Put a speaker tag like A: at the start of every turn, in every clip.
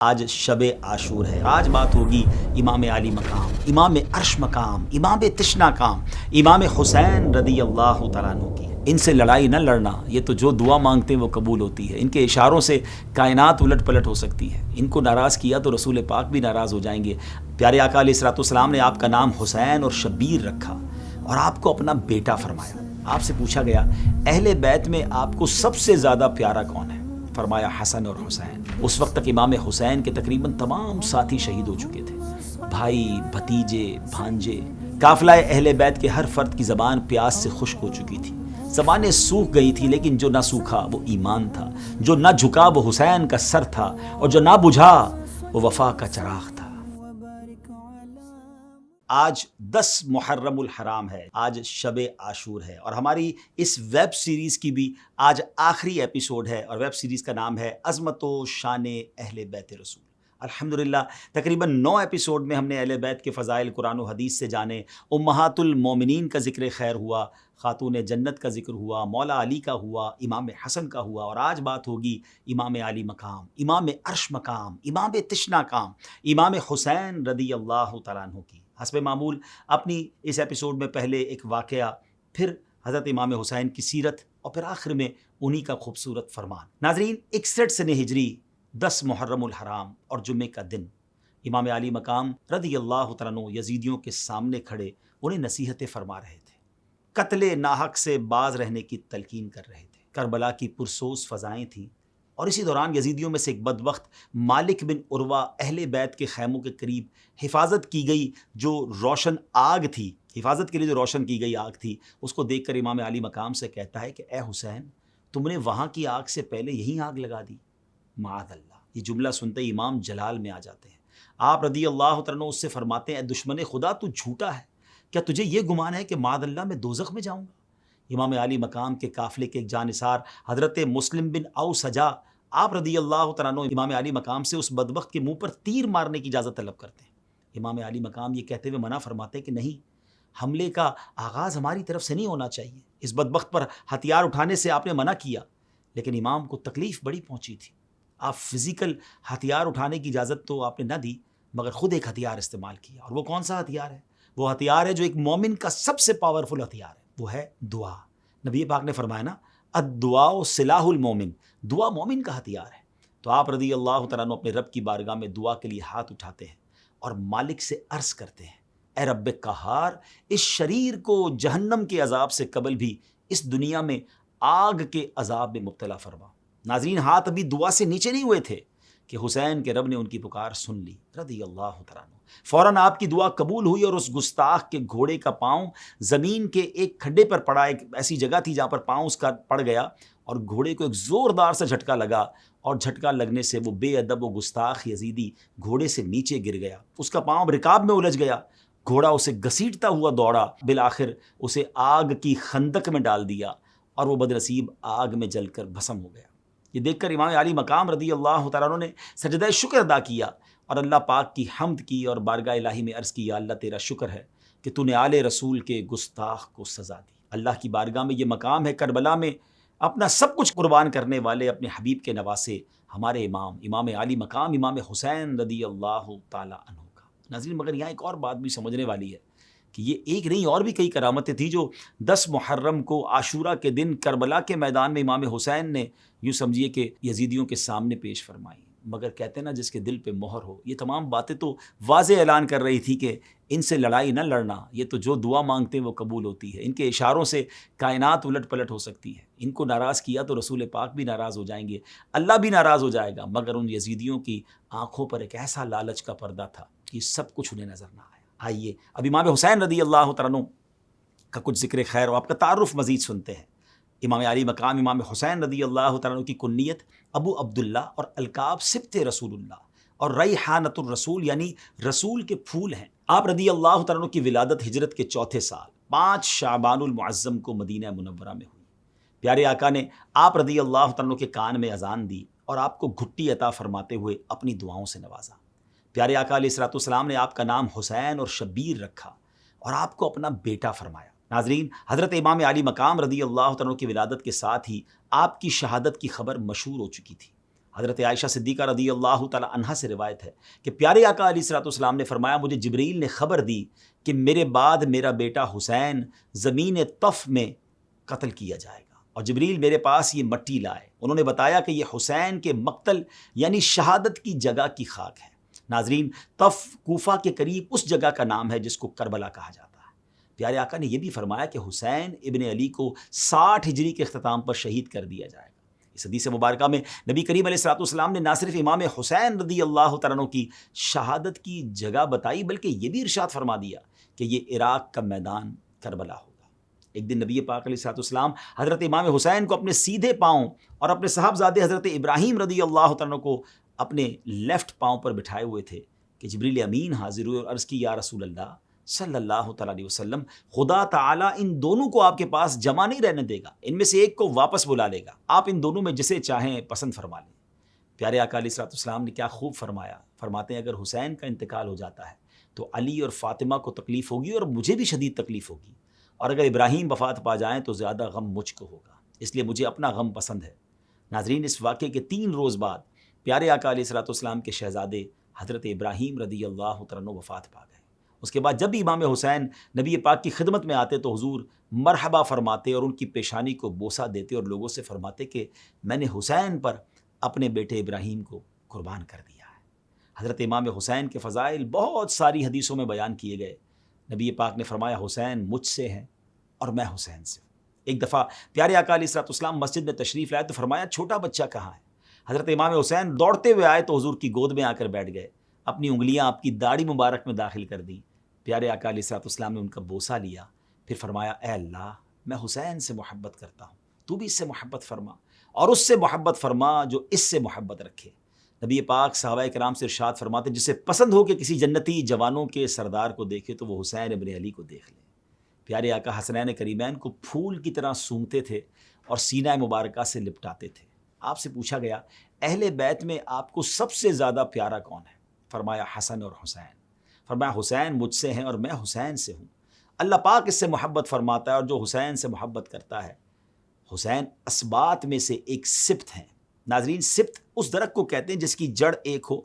A: آج شب عاشور ہے۔ آج بات ہوگی امام علی مقام، امام عرش مقام، امام تشنا کام، امام حسین رضی اللہ تعالیٰ عنہ کی۔ ان سے لڑائی نہ لڑنا، یہ تو جو دعا مانگتے ہیں وہ قبول ہوتی ہے۔ ان کے اشاروں سے کائنات الٹ پلٹ ہو سکتی ہے۔ ان کو ناراض کیا تو رسول پاک بھی ناراض ہو جائیں گے۔ پیارے آقا علیہ الصلوۃ والسلام نے آپ کا نام حسین اور شبیر رکھا اور آپ کو اپنا بیٹا فرمایا۔ آپ سے پوچھا گیا اہل بیت میں آپ کو سب سے زیادہ پیارا کون ہے؟ فرمایا حسن اور حسین۔ اس وقت تک امام حسین کے تقریباً تمام ساتھی شہید ہو چکے تھے، بھائی، بھتیجے، بھانجے۔ قافلہ اہل بیت کے ہر فرد کی زبان پیاس سے خشک ہو چکی تھی، زبانیں سوکھ گئی تھی، لیکن جو نہ سوکھا وہ ایمان تھا، جو نہ جھکا وہ حسین کا سر تھا، اور جو نہ بجھا وہ وفا کا چراغ تھا۔ آج 10 محرم الحرام ہے، آج شب عاشور ہے، اور ہماری اس ویب سیریز کی بھی آج آخری ایپیسوڈ ہے، اور ویب سیریز کا نام ہے عظمت و شان اہل بیت رسول۔ الحمدللہ تقریباً 9 ایپیسوڈ میں ہم نے اہل بیت کے فضائل قرآن و حدیث سے جانے، امہات المومنین کا ذکر خیر ہوا، خاتون جنت کا ذکر ہوا، مولا علی کا ہوا، امام حسن کا ہوا، اور آج بات ہوگی امام علی مقام، امام عرش مقام، امام تشنا کام، امام حسین رضی اللہ تعالیٰ عنہ کی۔ حسب معمول اپنی اس ایپیسوڈ میں پہلے ایک واقعہ، پھر حضرت امام حسین کی سیرت، اور پھر آخر میں انہی کا خوبصورت فرمان۔ ناظرین، 61 سنہ ہجری، 10 محرم الحرام اور جمعے کا دن، امام علی مقام رضی اللہ تعالیٰ عنہ یزیدیوں کے سامنے کھڑے انہیں نصیحتیں فرما رہے تھے، قتل ناحق سے باز رہنے کی تلقین کر رہے تھے۔ کربلا کی پرسوز فضائیں تھیں، اور اسی دوران یزیدیوں میں سے ایک بدبخت مالک بن عروہ اہل بیت کے خیموں کے قریب حفاظت کی گئی جو روشن آگ تھی، حفاظت کے لیے جو روشن کی گئی آگ تھی، اس کو دیکھ کر امام علی مقام سے کہتا ہے کہ اے حسین، تم نے وہاں کی آگ سے پہلے یہی آگ لگا دی، معاذ اللہ۔ یہ جملہ سنتے ہی امام جلال میں آ جاتے ہیں۔ آپ رضی اللہ تعالیٰ عنہ اس سے فرماتے ہیں اے دشمن خدا، تو جھوٹا ہے، کیا تجھے یہ گمان ہے کہ معاذ اللہ میں دوزخ میں جاؤں گا؟ امام علی مقام کے قافلے کے ایک جانثار حضرت مسلم بن اوس سجا، آپ رضی اللہ تعالیٰ عنہ امام علی مقام سے اس بدبخت کے منہ پر تیر مارنے کی اجازت طلب کرتے ہیں۔ امام علی مقام یہ کہتے ہوئے منع فرماتے ہیں کہ نہیں، حملے کا آغاز ہماری طرف سے نہیں ہونا چاہیے۔ اس بدبخت پر ہتھیار اٹھانے سے آپ نے منع کیا، لیکن امام کو تکلیف بڑی پہنچی تھی۔ آپ فزیکل ہتھیار اٹھانے کی اجازت تو آپ نے نہ دی، مگر خود ایک ہتھیار استعمال کیا، اور وہ کون سا ہتھیار ہے؟ وہ ہتھیار ہے جو ایک مومن کا سب سے پاورفل ہتھیار ہے، وہ ہے دعا۔ نبی پاک نے فرمایا نا، الدعاء سلاح المومن، دعا مومن کا ہتھیار ہے۔ تو آپ رضی اللہ تعالیٰ عنہ اپنے رب کی بارگاہ میں دعا کے لیے ہاتھ اٹھاتے ہیں اور مالک سے عرض کرتے ہیں اے رب قہار، اس شریر کو جہنم کے عذاب سے قبل بھی اس دنیا میں آگ کے عذاب میں مبتلا فرما۔ ناظرین، ہاتھ ابھی دعا سے نیچے نہیں ہوئے تھے کہ حسین کے رب نے ان کی پکار سن لی رضی اللہ تعالیٰ عنہ۔ فوراً آپ کی دعا قبول ہوئی، اور اس گستاخ کے گھوڑے کا پاؤں زمین کے ایک کھڈے پر پڑا، ایک ایسی جگہ تھی جہاں پر پاؤں اس کا پڑ گیا، اور گھوڑے کو ایک زوردار سے جھٹکا لگا، اور جھٹکا لگنے سے وہ بے ادب و گستاخ یزیدی گھوڑے سے نیچے گر گیا، اس کا پاؤں رکاب میں الجھ گیا، گھوڑا اسے گھسیٹتا ہوا دوڑا، بالآخر اسے آگ کی خندق میں ڈال دیا، اور وہ بدنصیب آگ میں جل کر بھسم ہو گیا۔ یہ دیکھ کر امام علی مقام رضی اللہ تعالیٰ عنہ نے سجدہ شکر ادا کیا، اور اللہ پاک کی حمد کی، اور بارگاہ الہی میں عرض کی یا اللہ تیرا شکر ہے کہ تو نے آل رسول کے گستاخ کو سزا دی۔ اللہ کی بارگاہ میں یہ مقام ہے، کربلا میں اپنا سب کچھ قربان کرنے والے اپنے حبیب کے نواسے ہمارے امام علی مقام امام حسین رضی اللہ تعالیٰ عنہ کا۔ ناظرین، مگر یہاں ایک اور بات بھی سمجھنے والی ہے کہ یہ ایک نہیں، اور بھی کئی کرامتیں تھیں جو 10 محرم کو عاشورہ کے دن کربلا کے میدان میں امام حسین نے یوں سمجھیے کہ یزیدیوں کے سامنے پیش فرمائی۔ مگر کہتے ہیں نا، جس کے دل پہ مہر ہو، یہ تمام باتیں تو واضح اعلان کر رہی تھی کہ ان سے لڑائی نہ لڑنا، یہ تو جو دعا مانگتے ہیں وہ قبول ہوتی ہے۔ ان کے اشاروں سے کائنات الٹ پلٹ ہو سکتی ہے۔ ان کو ناراض کیا تو رسول پاک بھی ناراض ہو جائیں گے، اللہ بھی ناراض ہو جائے گا، مگر ان یزیدیوں کی آنکھوں پر ایک ایسا لالچ کا پردہ تھا کہ سب کچھ انہیں نظر نہ آیا۔ آئیے اب امام حسین رضی اللہ تعالیٰ عنہ کا کچھ ذکر خیر اور آپ کا تعارف مزید سنتے ہیں۔ امام علی مقام امام حسین رضی اللہ تعالیٰ عنہ کی کنیت ابو عبداللہ اور القاب سبط رسول اللہ اور ریحانۃ الرسول یعنی رسول کے پھول ہیں۔ آپ رضی اللہ تعالیٰ عنہ کی ولادت ہجرت کے 4تھے سال 5 شعبان المعظم کو مدینہ منورہ میں ہوئی۔ پیارے آقا نے آپ رضی اللہ تعالیٰ عنہ کے کان میں اذان دی اور آپ کو گھٹی عطا فرماتے ہوئے اپنی دعاؤں سے نوازا۔ پیارے آقا علیہ الصلوۃ والسلام نے آپ کا نام حسین اور شبیر رکھا اور آپ کو اپنا بیٹا فرمایا۔ ناظرین، حضرت امام علی مقام رضی اللہ تعالیٰ عنہ کی ولادت کے ساتھ ہی آپ کی شہادت کی خبر مشہور ہو چکی تھی۔ حضرت عائشہ صدیقہ رضی اللہ تعالی عنہا سے روایت ہے کہ پیارے آقا علیہ الصلوۃ والسلام نے فرمایا مجھے جبریل نے خبر دی کہ میرے بعد میرا بیٹا حسین زمین طف میں قتل کیا جائے گا، اور جبریل میرے پاس یہ مٹی لائے، انہوں نے بتایا کہ یہ حسین کے مقتل یعنی شہادت کی جگہ کی خاک ہے۔ ناظرین، طف کوفہ کے قریب اس جگہ کا نام ہے جس کو کربلا کہا جاتا ہے۔ پیارے آقا نے یہ بھی فرمایا کہ حسین ابن علی کو 60 ہجری کے اختتام پر شہید کر دیا جائے گا۔ اس حدیث مبارکہ میں نبی کریم علیہ الصلوۃ والسلام نے نہ صرف امام حسین رضی اللہ تعالیٰ عنہ کی شہادت کی جگہ بتائی بلکہ یہ بھی ارشاد فرما دیا کہ یہ عراق کا میدان کربلا ہوگا۔ ایک دن نبی پاک علیہ الصلوۃ والسلام حضرت امام حسین کو اپنے سیدھے پاؤں اور اپنے صاحبزادے حضرت ابراہیم رضی اللہ تعالیٰ عنہ کو اپنے لیفٹ پاؤں پر بٹھائے ہوئے تھے کہ جبریل امین حاضر ہوئے اور عرض کی یا رسول اللہ صلی اللہ تعالیٰ علیہ وسلم، خدا تعالیٰ ان دونوں کو آپ کے پاس جمع نہیں رہنے دے گا، ان میں سے ایک کو واپس بلا لے گا، آپ ان دونوں میں جسے چاہیں پسند فرما لیں۔ پیارے آقا علیہ الصلوۃ والسلام نے کیا خوب فرمایا، فرماتے ہیں اگر حسین کا انتقال ہو جاتا ہے تو علی اور فاطمہ کو تکلیف ہوگی اور مجھے بھی شدید تکلیف ہوگی، اور اگر ابراہیم وفات پا جائیں تو زیادہ غم مجھ کو ہوگا، اس لیے مجھے اپنا غم پسند ہے۔ ناظرین، اس واقعے کے 3 روز بعد پیارے آقا علیہ الصلوۃ والسلام کے شہزادے حضرت ابراہیم رضی اللہ تعالیٰ عنہ وفات پا گئے۔ اس کے بعد جب بھی امام حسین نبی پاک کی خدمت میں آتے تو حضور مرحبا فرماتے اور ان کی پیشانی کو بوسہ دیتے اور لوگوں سے فرماتے کہ میں نے حسین پر اپنے بیٹے ابراہیم کو قربان کر دیا ہے۔ حضرت امام حسین کے فضائل بہت ساری حدیثوں میں بیان کیے گئے۔ نبی پاک نے فرمایا حسین مجھ سے ہیں اور میں حسین سے ہوں۔ ایک دفعہ پیارے آقا علیہ الصلوۃ والسلام مسجد میں تشریف لائے تو فرمایا چھوٹا بچہ کہاں ہے؟ حضرت امام حسین دوڑتے ہوئے آئے تو حضور کی گود میں آ کر بیٹھ گئے، اپنی انگلیاں آپ کی داڑھی مبارک میں داخل کر دیں۔ پیارے آقا علیہ الصلوۃ والسلام نے ان کا بوسہ لیا، پھر فرمایا اے اللہ، میں حسین سے محبت کرتا ہوں، تو بھی اس سے محبت فرما، اور اس سے محبت فرما جو اس سے محبت رکھے۔ نبی پاک صحابہ کرام سے ارشاد فرماتے جسے پسند ہو کہ کسی جنتی جوانوں کے سردار کو دیکھے تو وہ حسین ابن علی کو دیکھ لے۔ پیارے آقا حسنین کریمین کو پھول کی طرح سونگتے تھے اور سینہ مبارکہ سے لپٹاتے تھے۔ آپ سے پوچھا گیا اہل بیت میں آپ کو سب سے زیادہ پیارا کون ہے؟ فرمایا حسن اور حسین۔ فرمایا حسین مجھ سے ہیں اور میں حسین سے ہوں۔ اللہ پاک اس سے محبت فرماتا ہے اور جو حسین سے محبت کرتا ہے۔ حسین اسبات میں سے ایک سبت ہیں۔ ناظرین، سبت اس درخت کو کہتے ہیں جس کی جڑ ایک ہو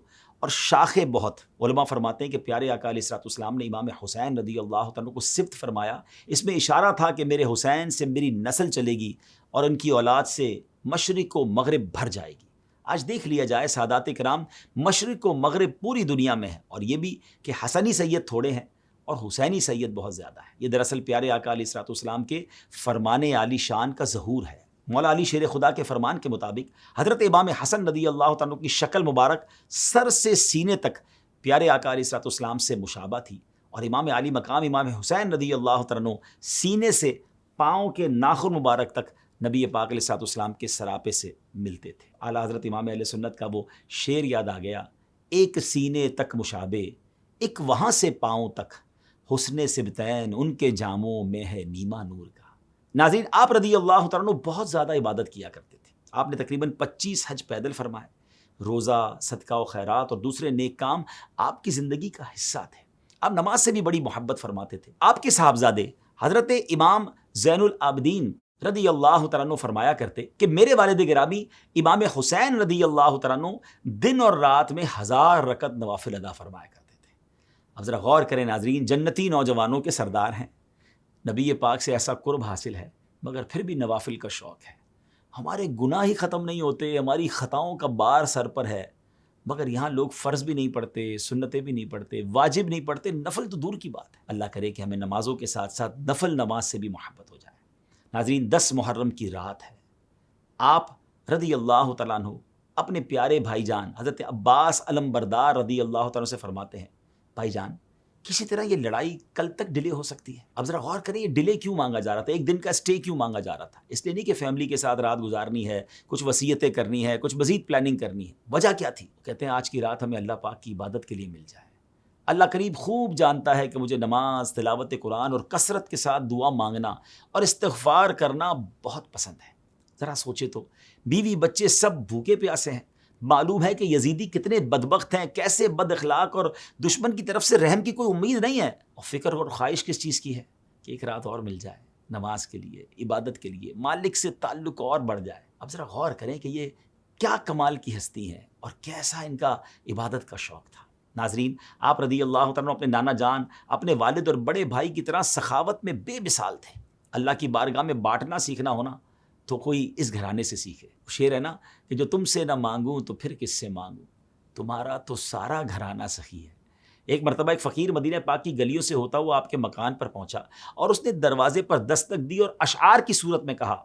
A: اور شاخیں بہت۔ علماء فرماتے ہیں کہ پیارے آقا علیہ الصلوۃ والسلام نے امام حسین رضی اللہ تعالیٰ کو سبت فرمایا، اس میں اشارہ تھا کہ میرے حسین سے میری نسل چلے گی اور ان کی اولاد سے مشرق و مغرب بھر جائے گی۔ آج دیکھ لیا جائے سادات کرام، مشرق و مغرب پوری دنیا میں ہے، اور یہ بھی کہ حسنی سید تھوڑے ہیں اور حسینی سید بہت زیادہ ہے۔ یہ دراصل پیارے آقا علیہ الصلوۃ والسلام کے فرمان عالی شان کا ظہور ہے۔ مولا علی شیر خدا کے فرمان کے مطابق حضرت امام حسن رضی اللہ تعالیٰ کی شکل مبارک سر سے سینے تک پیارے آقا علیہ الصلوۃ والسلام سے مشابہ تھی، اور امام علی مقام امام حسین رضی اللہ تعالیٰ سینے سے پاؤں کے ناخن مبارک تک نبی پاک علیہ الصلوۃ والسلام کے سراپے سے ملتے تھے۔ اعلیٰ حضرت امام اہل سنت کا وہ شعر یاد آ گیا، ایک سینے تک مشابہ، ایک وہاں سے پاؤں تک، حسن سبتین ان کے جاموں میں ہے نیما نور کا۔ ناظرین، آپ رضی اللہ تعالیٰ بہت زیادہ عبادت کیا کرتے تھے۔ آپ نے تقریباً 25 حج پیدل فرمائے۔ روزہ، صدقہ و خیرات اور دوسرے نیک کام آپ کی زندگی کا حصہ تھے۔ آپ نماز سے بھی بڑی محبت فرماتے تھے۔ آپ کے صاحبزادے حضرت امام زین العابدین رضی اللہ تعالیٰ عنہ فرمایا کرتے کہ میرے والد گرامی امام حسین رضی اللہ تعالیٰ عنہ دن اور رات میں 1000 رکعت نوافل ادا فرمایا کرتے تھے۔ اب ذرا غور کریں ناظرین، جنتی نوجوانوں کے سردار ہیں، نبی پاک سے ایسا قرب حاصل ہے، مگر پھر بھی نوافل کا شوق ہے۔ ہمارے گناہ ہی ختم نہیں ہوتے، ہماری خطاؤں کا بار سر پر ہے، مگر یہاں لوگ فرض بھی نہیں پڑھتے، سنتیں بھی نہیں پڑھتے، واجب نہیں پڑھتے، نفل تو دور کی بات ہے۔ اللہ کرے کہ ہمیں نمازوں کے ساتھ ساتھ نفل نماز سے بھی محبت ہو جائے۔ ناظرین، 10 محرم کی رات ہے۔ آپ رضی اللہ تعالیٰ عنہ اپنے پیارے بھائی جان حضرت عباس علم بردار رضی اللہ تعالیٰ سے فرماتے ہیں، بھائی جان کسی طرح یہ لڑائی کل تک ڈیلے ہو سکتی ہے۔ اب ذرا غور کریں، یہ ڈیلے کیوں مانگا جا رہا تھا؟ ایک دن کا اسٹے کیوں مانگا جا رہا تھا؟ اس لیے نہیں کہ فیملی کے ساتھ رات گزارنی ہے، کچھ وصیتیں کرنی ہے، کچھ مزید پلاننگ کرنی ہے۔ وجہ کیا تھی؟ کہتے ہیں آج کی رات ہمیں اللہ پاک کی عبادت کے لیے مل جائے۔ اللہ قریب خوب جانتا ہے کہ مجھے نماز، تلاوت قرآن اور کثرت کے ساتھ دعا مانگنا اور استغفار کرنا بہت پسند ہے۔ ذرا سوچے تو، بیوی بچے سب بھوکے پیاسے ہیں، معلوم ہے کہ یزیدی کتنے بدبخت ہیں، کیسے بد اخلاق، اور دشمن کی طرف سے رحم کی کوئی امید نہیں ہے، اور فکر اور خواہش کس چیز کی ہے کہ ایک رات اور مل جائے نماز کے لیے، عبادت کے لیے، مالک سے تعلق اور بڑھ جائے۔ اب ذرا غور کریں کہ یہ کیا کمال کی ہستی ہیں اور کیسا ان کا عبادت کا شوق تھا۔ ناظرین، آپ رضی اللہ تعالیٰ اپنے نانا جان، اپنے والد اور بڑے بھائی کی طرح سخاوت میں بے مثال تھے۔ اللہ کی بارگاہ میں بانٹنا سیکھنا ہونا تو کوئی اس گھرانے سے سیکھے۔ شعر ہے نا کہ جو تم سے نہ مانگوں تو پھر کس سے مانگوں، تمہارا تو سارا گھرانہ سخی ہے۔ ایک مرتبہ ایک فقیر مدینہ پاک کی گلیوں سے ہوتا ہوا آپ کے مکان پر پہنچا اور اس نے دروازے پر دستک دی اور اشعار کی صورت میں کہا،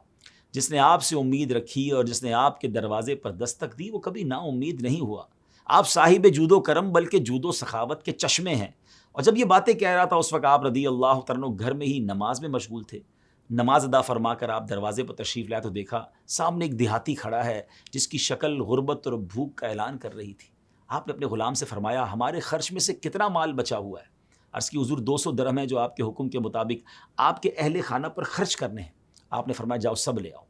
A: جس نے آپ سے امید رکھی اور جس نے آپ کے دروازے پر دستک دی وہ کبھی نا امید نہیں ہوا۔ آپ صاحب جود و کرم بلکہ جود و سخاوت کے چشمے ہیں۔ اور جب یہ باتیں کہہ رہا تھا اس وقت آپ رضی اللہ تعالیٰ عنہ گھر میں ہی نماز میں مشغول تھے۔ نماز ادا فرما کر آپ دروازے پر تشریف لائے تو دیکھا سامنے ایک دیہاتی کھڑا ہے جس کی شکل غربت اور بھوک کا اعلان کر رہی تھی۔ آپ نے اپنے غلام سے فرمایا، ہمارے خرچ میں سے کتنا مال بچا ہوا ہے؟ عرض کی حضور 200 درہم ہے جو آپ کے حکم کے مطابق آپ کے اہل خانہ پر خرچ کرنے ہیں۔ آپ نے فرمایا جاؤ سب لے آؤ،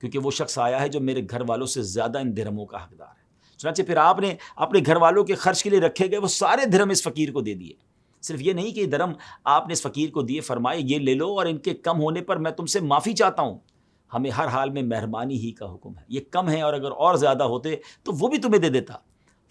A: کیونکہ وہ شخص آیا ہے جو میرے گھر والوں سے زیادہ ان درہموں کا حقدار ہے۔ چنانچہ پھر آپ نے اپنے گھر والوں کے خرچ کے لیے رکھے گئے وہ سارے درہم اس فقیر کو دے دیے۔ صرف یہ نہیں کہ یہ درہم آپ نے اس فقیر کو دیے، فرمائے یہ لے لو اور ان کے کم ہونے پر میں تم سے معافی چاہتا ہوں۔ ہمیں ہر حال میں مہربانی ہی کا حکم ہے، یہ کم ہے اور اگر اور زیادہ ہوتے تو وہ بھی تمہیں دے دیتا۔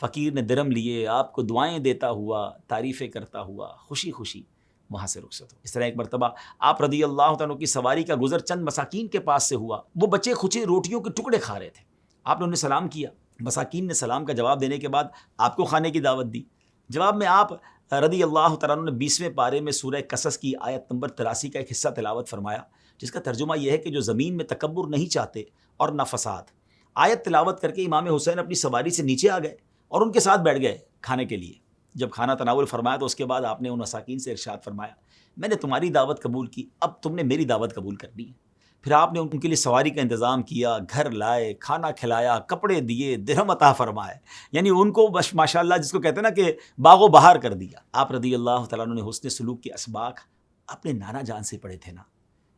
A: فقیر نے درہم لیے، آپ کو دعائیں دیتا ہوا، تعریفیں کرتا ہوا خوشی خوشی وہاں سے رخصت ہو۔ اس طرح ایک مرتبہ آپ رضی اللہ تعالیٰ کی سواری کا گزر چند مساکین کے پاس سے ہوا۔ وہ بچے کھچے روٹیوں کے ٹکڑے کھا رہے تھے۔ آپ نے انہیں سلام کیا۔ مساکین نے سلام کا جواب دینے کے بعد آپ کو کھانے کی دعوت دی۔ جواب میں آپ رضی اللہ تعالیٰ نے 20ویں پارے میں سورہ قصص کی آیت نمبر 83 کا ایک حصہ تلاوت فرمایا، جس کا ترجمہ یہ ہے کہ جو زمین میں تکبر نہیں چاہتے اور نہ فساد۔ آیت تلاوت کر کے امام حسین اپنی سواری سے نیچے آ گئے اور ان کے ساتھ بیٹھ گئے کھانے کے لیے۔ جب کھانا تناول فرمایا تو اس کے بعد آپ نے ان مساکین سے ارشاد فرمایا، میں نے تمہاری دعوت قبول کی، اب تم نے میری دعوت قبول کرنی ہے۔ پھر آپ نے ان کے لیے سواری کا انتظام کیا، گھر لائے، کھانا کھلایا، کپڑے دیے، درہم عطا فرمائے، یعنی ان کو بس ماشاءاللہ جس کو کہتے ہیں نا کہ باغ و بہار کر دیا۔ آپ رضی اللہ تعالیٰ عنہ نے حسن سلوک کے اسباق اپنے نانا جان سے پڑھے تھے نا۔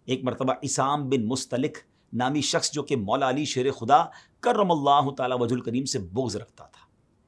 A: ایک مرتبہ عصام بن مستلق نامی شخص جو کہ مولا علی شیر خدا کرم اللہ تعالیٰ وجہ الکریم سے بغض رکھتا تھا،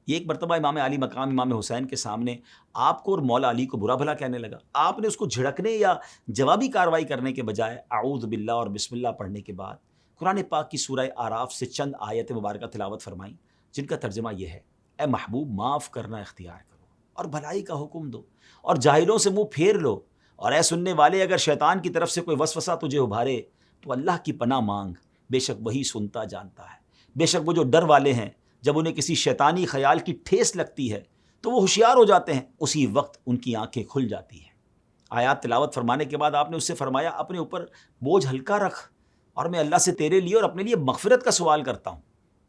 A: یہ ایک مرتبہ امام علی مقام امام حسین کے سامنے آپ کو اور مولا علی کو برا بھلا کہنے لگا۔ آپ نے اس کو جھڑکنے یا جوابی کارروائی کرنے کے بجائے اعوذ باللہ اور بسم اللہ پڑھنے کے بعد قرآن پاک کی سورہ آراف سے چند آیت مبارکہ تلاوت فرمائیں، جن کا ترجمہ یہ ہے، اے محبوب معاف کرنا اختیار کرو اور بھلائی کا حکم دو اور جاہلوں سے منہ پھیر لو، اور اے سننے والے اگر شیطان کی طرف سے کوئی وسوسہ تجھے ابھارے تو اللہ کی پناہ مانگ، بے شک وہی سنتا جانتا ہے۔ بے شک وہ جو ڈر والے ہیں جب انہیں کسی شیطانی خیال کی ٹھیس لگتی ہے تو وہ ہوشیار ہو جاتے ہیں، اسی وقت ان کی آنکھیں کھل جاتی ہیں۔ آیات تلاوت فرمانے کے بعد آپ نے اس سے فرمایا، اپنے اوپر بوجھ ہلکا رکھ اور میں اللہ سے تیرے لیے اور اپنے لیے مغفرت کا سوال کرتا ہوں۔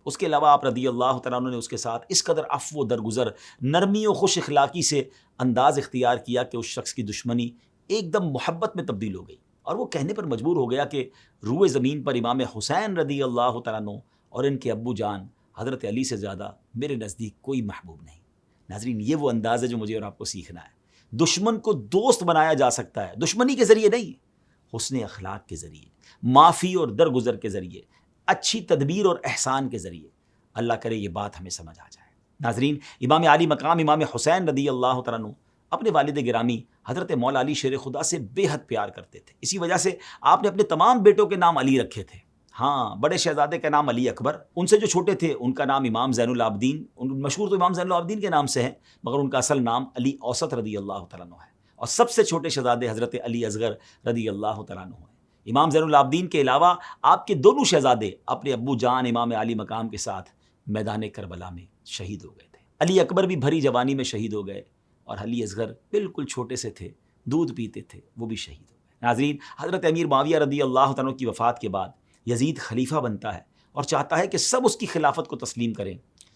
A: اس کے علاوہ آپ رضی اللہ تعالیٰ عنہ نے اس کے ساتھ اس قدر عفو و درگزر، نرمی و خوش اخلاقی سے انداز اختیار کیا کہ اس شخص کی دشمنی ایک دم محبت میں تبدیل ہو گئی اور وہ کہنے پر مجبور ہو گیا کہ روئے زمین پر امام حسین رضی اللہ تعالیٰ عنہ اور ان کے ابو جان حضرت علی سے زیادہ میرے نزدیک کوئی محبوب نہیں۔ ناظرین، یہ وہ انداز ہے جو مجھے اور آپ کو سیکھنا ہے۔ دشمن کو دوست بنایا جا سکتا ہے، دشمنی کے ذریعے نہیں، حسن اخلاق کے ذریعے، معافی اور درگزر کے ذریعے، اچھی تدبیر اور احسان کے ذریعے۔ اللہ کرے یہ بات ہمیں سمجھ آ جائے۔ ناظرین، امام علی مقام امام حسین رضی اللہ تعالیٰ عنہ اپنے والد گرامی حضرت مولا علی شیر خدا سے بے حد پیار کرتے تھے۔ اسی وجہ سے آپ نے اپنے تمام بیٹوں کے نام علی رکھے تھے۔ ہاں، بڑے شہزادے کا نام علی اکبر، ان سے جو چھوٹے تھے ان کا نام امام زین العابدین، مشہور تو امام زین العابدین کے نام سے ہیں، مگر ان کا اصل نام علی اوسط رضی اللہ تعالیٰ عنہ ہے، اور سب سے چھوٹے شہزادے حضرت علی اصغر رضی اللہ تعالیٰ عنہ ہیں۔ امام زین العابدین کے علاوہ آپ کے دونوں شہزادے اپنے ابو جان امام علی مقام کے ساتھ میدان کربلا میں شہید ہو گئے تھے۔ علی اکبر بھی بھری جوانی میں شہید ہو گئے اور علی اصغر بالکل چھوٹے سے تھے، دودھ پیتے تھے، وہ بھی شہید ہو گئے۔ ناظرین، حضرت امیر معاویہ رضی اللہ تعالیٰ عنہ کی وفات کے بعد یزید خلیفہ بنتا ہے اور چاہتا ہے کہ سب اس کی خلافت کو تسلیم کریں۔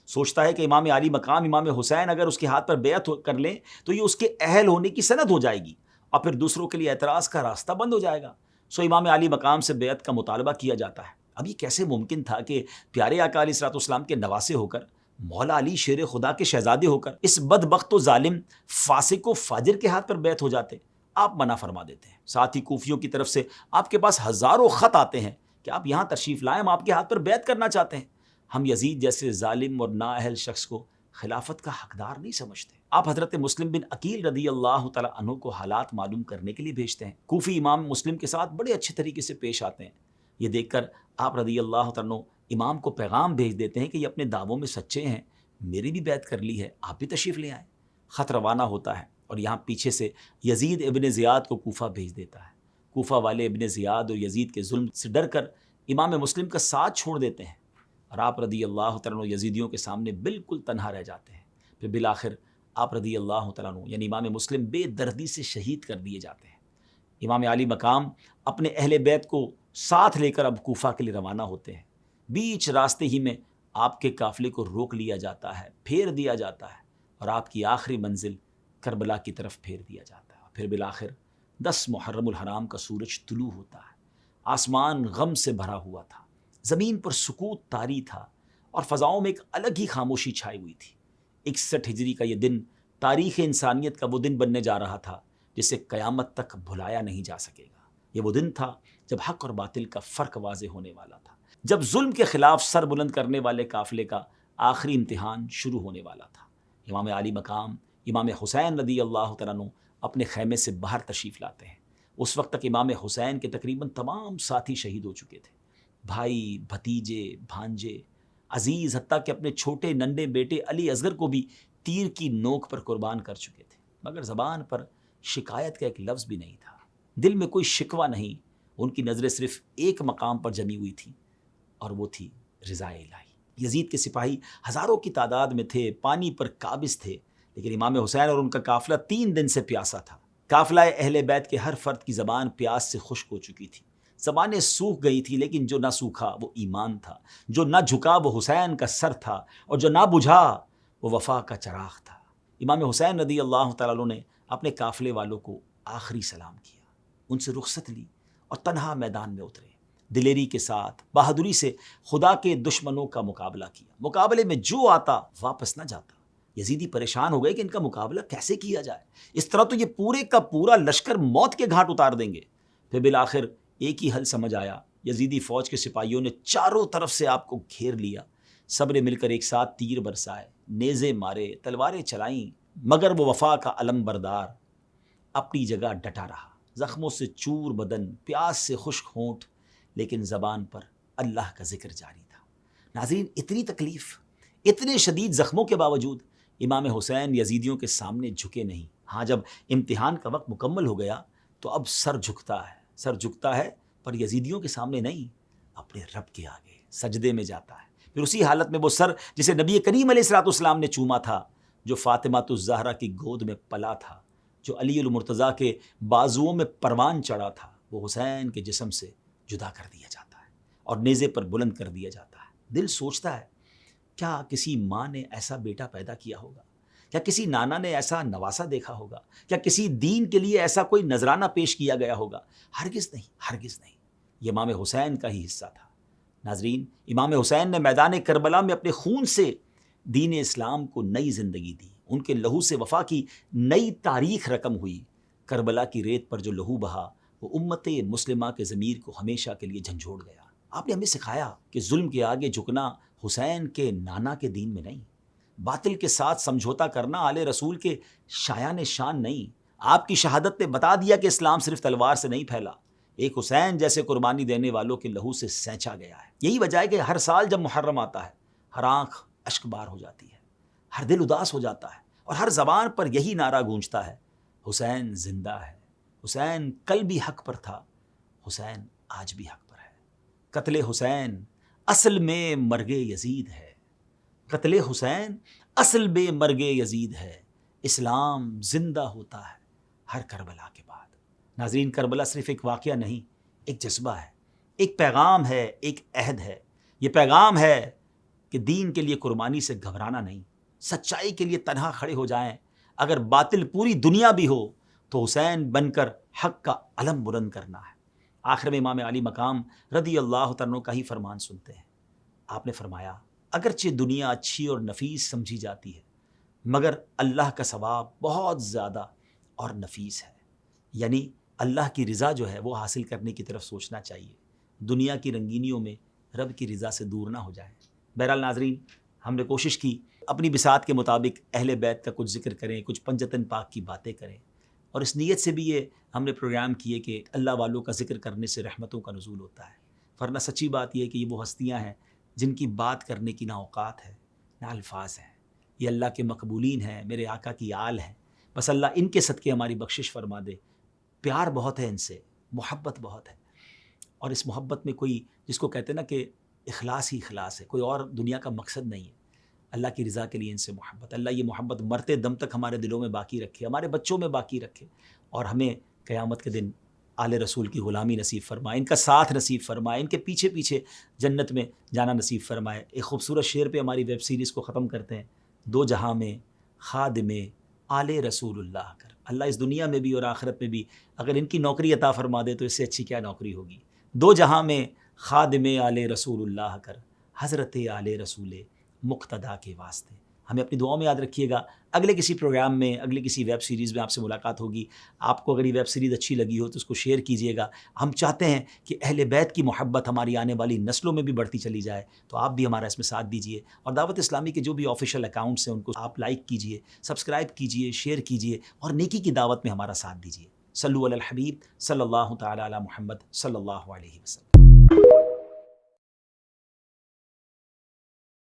A: سوچتا ہے کہ امام علی مقام امام حسین اگر اس کے ہاتھ پر بیعت کر لیں تو یہ اس کے اہل ہونے کی سند ہو جائے گی اور پھر دوسروں کے لیے اعتراض کا راستہ بند ہو جائے گا۔ سو امام علی مقام سے بیعت کا مطالبہ کیا جاتا ہے۔ اب یہ کیسے ممکن تھا کہ پیارے آقا علیہ الصلوۃ والسلام کے نواسے ہو کر، مولا علی شیر خدا کے شہزادے ہو کر اس بدبخت و ظالم فاسق و فاجر کے ہاتھ پر بیعت ہو جاتے؟ آپ منع فرما دیتے ہیں۔ ساتھ ہی کوفیوں کی طرف سے آپ کے پاس ہزاروں خط آتے ہیں کہ آپ یہاں تشریف لائیں، ہم آپ کے ہاتھ پر بیعت کرنا چاہتے ہیں۔ ہم یزید جیسے ظالم اور نااہل شخص کو خلافت کا حقدار نہیں سمجھتے۔ آپ حضرت مسلم بن عقیل رضی اللہ تعالیٰ عنہ کو حالات معلوم کرنے کے لیے بھیجتے ہیں۔ کوفی امام مسلم کے ساتھ بڑے اچھے طریقے سے پیش آتے ہیں۔ یہ دیکھ کر آپ رضی اللہ تعالیٰ عنہ امام کو پیغام بھیج دیتے ہیں کہ یہ اپنے دعووں میں سچے ہیں، میری بھی بیعت کر لی ہے، آپ بھی تشریف لے آئیں۔ خط روانہ ہوتا ہے اور یہاں پیچھے سے یزید ابن زیاد کو کوفہ بھیج دیتا ہے۔ کوفہ والے ابن زیاد اور یزید کے ظلم سے ڈر کر امام مسلم کا ساتھ چھوڑ دیتے ہیں اور آپ رضی اللہ تعالیٰ عنہ یزیدیوں کے سامنے بالکل تنہا رہ جاتے ہیں۔ پھر بالآخر آپ رضی اللہ تعالیٰ عنہ یعنی امام مسلم بے دردی سے شہید کر دیے جاتے ہیں۔ امام علی مقام اپنے اہل بیت کو ساتھ لے کر اب کوفہ کے لیے روانہ ہوتے ہیں۔ بیچ راستے ہی میں آپ کے قافلے کو روک لیا جاتا ہے، پھیر دیا جاتا ہے اور آپ کی آخری منزل کربلا کی طرف پھیر دیا جاتا ہے۔ پھر بالآخر 10 محرم الحرام کا سورج طلوع ہوتا ہے۔ آسمان غم سے بھرا ہوا تھا، زمین پر سکوت طاری تھا اور فضاؤں میں ایک الگ ہی خاموشی چھائی ہوئی تھی۔ 61 ہجری کا یہ دن تاریخ انسانیت کا وہ دن بننے جا رہا تھا جسے قیامت تک بھلایا نہیں جا سکے گا۔ یہ وہ دن تھا جب حق اور باطل کا فرق واضح ہونے والا تھا، جب ظلم کے خلاف سر بلند کرنے والے قافلے کا آخری امتحان شروع ہونے والا تھا۔ امام علی مقام امام حسین رضی اللہ تعالیٰ عنہ اپنے خیمے سے باہر تشریف لاتے ہیں۔ اس وقت تک امام حسین کے تقریباً تمام ساتھی شہید ہو چکے تھے، بھائی، بھتیجے، بھانجے، عزیز، حتیٰ کہ اپنے چھوٹے ننھے بیٹے علی اصغر کو بھی تیر کی نوک پر قربان کر چکے تھے، مگر زبان پر شکایت کا ایک لفظ بھی نہیں تھا، دل میں کوئی شکوہ نہیں۔ ان کی نظریں صرف ایک مقام پر جمی ہوئی تھیں اور وہ تھی رضا الہی۔ یزید کے سپاہی ہزاروں کی تعداد میں تھے، پانی پر قابض تھے، لیکن امام حسین اور ان کا قافلہ 3 دن سے پیاسا تھا۔ قافلہ اہل بیت کے ہر فرد کی زبان پیاس سے خشک ہو چکی تھی، زبانیں سوکھ گئی تھی، لیکن جو نہ سوکھا وہ ایمان تھا، جو نہ جھکا وہ حسین کا سر تھا، اور جو نہ بجھا وہ وفا کا چراغ تھا۔ امام حسین رضی اللہ تعالیٰ عنہ نے اپنے قافلے والوں کو آخری سلام کیا، ان سے رخصت لی اور تنہا میدان میں اترے۔ دلیری کے ساتھ، بہادری سے خدا کے دشمنوں کا مقابلہ کیا۔ مقابلے میں جو آتا واپس نہ جاتا۔ یزیدی پریشان ہو گئے کہ ان کا مقابلہ کیسے کیا جائے، اس طرح تو یہ پورے کا پورا لشکر موت کے گھاٹ اتار دیں گے۔ پھر بالآخر ایک ہی حل سمجھ آیا۔ یزیدی فوج کے سپاہیوں نے چاروں طرف سے آپ کو گھیر لیا، سب نے مل کر ایک ساتھ تیر برسائے، نیزے مارے، تلواریں چلائیں، مگر وہ وفا کا علم بردار اپنی جگہ ڈٹا رہا۔ زخموں سے چور بدن، پیاس سے خشک ہونٹ، لیکن زبان پر اللہ کا ذکر جاری تھا۔ ناظرین، اتنی تکلیف، اتنے شدید زخموں کے باوجود امام حسین یزیدیوں کے سامنے جھکے نہیں۔ ہاں، جب امتحان کا وقت مکمل ہو گیا تو اب سر جھکتا ہے پر یزیدیوں کے سامنے نہیں، اپنے رب کے آگے سجدے میں جاتا ہے۔ پھر اسی حالت میں وہ سر جسے نبی کریم علیہ الصلوۃ والسلام نے چوما تھا، جو فاطمہ الزہرا کی گود میں پلا تھا، جو علی المرتضیٰ کے بازوؤں میں پروان چڑھا تھا، وہ حسین کے جسم سے جدا کر دیا جاتا ہے اور نیزے پر بلند کر دیا جاتا ہے۔ دل سوچتا ہے، کیا کسی ماں نے ایسا بیٹا پیدا کیا ہوگا؟ کیا کسی نانا نے ایسا نواسا دیکھا ہوگا؟ کیا کسی دین کے لیے ایسا کوئی نذرانہ پیش کیا گیا ہوگا؟ ہرگز نہیں، ہرگز نہیں۔ یہ امام حسین کا ہی حصہ تھا۔ ناظرین، امام حسین نے میدان کربلا میں اپنے خون سے دین اسلام کو نئی زندگی دی، ان کے لہو سے وفا کی نئی تاریخ رقم ہوئی۔ کربلا کی ریت پر جو لہو بہا وہ امت مسلمہ کے ضمیر کو ہمیشہ کے لیے جھنجھوڑ گیا۔ آپ نے ہمیں سکھایا کہ ظلم کے آگے جھکنا حسین کے نانا کے دین میں نہیں، باطل کے ساتھ سمجھوتا کرنا آل رسول کے شایان شان نہیں۔ آپ کی شہادت نے بتا دیا کہ اسلام صرف تلوار سے نہیں پھیلا، ایک حسین جیسے قربانی دینے والوں کے لہو سے سینچا گیا ہے۔ یہی وجہ ہے کہ ہر سال جب محرم آتا ہے، ہر آنکھ اشک بار ہو جاتی ہے، ہر دل اداس ہو جاتا ہے، اور ہر زبان پر یہی نعرہ گونجتا ہے، حسین زندہ ہے، حسین کل بھی حق پر تھا، حسین آج بھی حق پر ہے۔ قتل حسین اصل میں مرگ یزید ہے، قتل حسین اصل میں مرگ یزید ہے، اسلام زندہ ہوتا ہے ہر کربلا کے بعد۔ ناظرین، کربلا صرف ایک واقعہ نہیں، ایک جذبہ ہے، ایک پیغام ہے، ایک عہد ہے۔ یہ پیغام ہے کہ دین کے لیے قربانی سے گھبرانا نہیں، سچائی کے لیے تنہا کھڑے ہو جائیں۔ اگر باطل پوری دنیا بھی ہو تو حسین بن کر حق کا علم بلند کرنا ہے۔ آخر میں امام علی مقام رضی اللہ تعالیٰ عنہ کا ہی فرمان سنتے ہیں۔ آپ نے فرمایا، اگرچہ دنیا اچھی اور نفیس سمجھی جاتی ہے، مگر اللہ کا ثواب بہت زیادہ اور نفیس ہے، یعنی اللہ کی رضا جو ہے وہ حاصل کرنے کی طرف سوچنا چاہیے، دنیا کی رنگینیوں میں رب کی رضا سے دور نہ ہو جائیں۔ بہرحال ناظرین، ہم نے کوشش کی اپنی بساط کے مطابق اہل بیت کا کچھ ذکر کریں، کچھ پنجتن پاک کی باتیں کریں، اور اس نیت سے بھی یہ ہم نے پروگرام کیے کہ اللہ والوں کا ذکر کرنے سے رحمتوں کا نزول ہوتا ہے، ورنہ سچی بات یہ ہے کہ یہ وہ ہستیاں ہیں جن کی بات کرنے کی نہ اوقات ہے نہ الفاظ ہیں. یہ اللہ کے مقبولین ہیں، میرے آقا کی آل ہیں. بس اللہ ان کے صدقے ہماری بخشش فرما دے. پیار بہت ہے ان سے، محبت بہت ہے، اور اس محبت میں کوئی جس کو کہتے ہیں نا کہ اخلاص ہی اخلاص ہے، کوئی اور دنیا کا مقصد نہیں ہے. اللہ کی رضا کے لیے ان سے محبت. اللہ یہ محبت مرتے دم تک ہمارے دلوں میں باقی رکھے، ہمارے بچوں میں باقی رکھے، اور ہمیں قیامت کے دن آل رسول کی غلامی نصیب فرمائے، ان کا ساتھ نصیب فرمائے، ان کے پیچھے پیچھے جنت میں جانا نصیب فرمائے. ایک خوبصورت شعر پہ ہماری ویب سیریز کو ختم کرتے ہیں. دو جہاں میں خادم آل رسول اللہ کر. اللہ اس دنیا میں بھی اور آخرت میں بھی اگر ان کی نوکری عطا فرما دے تو اس سے اچھی کیا نوکری ہوگی. دو جہاں میں خادم آل رسول اللہ کر، حضرت آل رسول مقتدا کے واسطے. ہمیں اپنی دعاؤں میں یاد رکھیے گا. اگلے کسی پروگرام میں، اگلے کسی ویب سیریز میں آپ سے ملاقات ہوگی. آپ کو اگر یہ ویب سیریز اچھی لگی ہو تو اس کو شیئر کیجیے گا. ہم چاہتے ہیں کہ اہل بیت کی محبت ہماری آنے والی نسلوں میں بھی بڑھتی چلی جائے، تو آپ بھی ہمارا اس میں ساتھ دیجیے. اور دعوت اسلامی کے جو بھی آفیشیل اکاؤنٹس ہیں ان کو آپ لائک کیجیے، سبسکرائب کیجیے، شیئر کیجیے، اور نیکی کی دعوت میں ہمارا ساتھ دیجیے. صلو علی الحبیب صلی اللہ تعالی علی محمد صلی اللہ علیہ وسلم.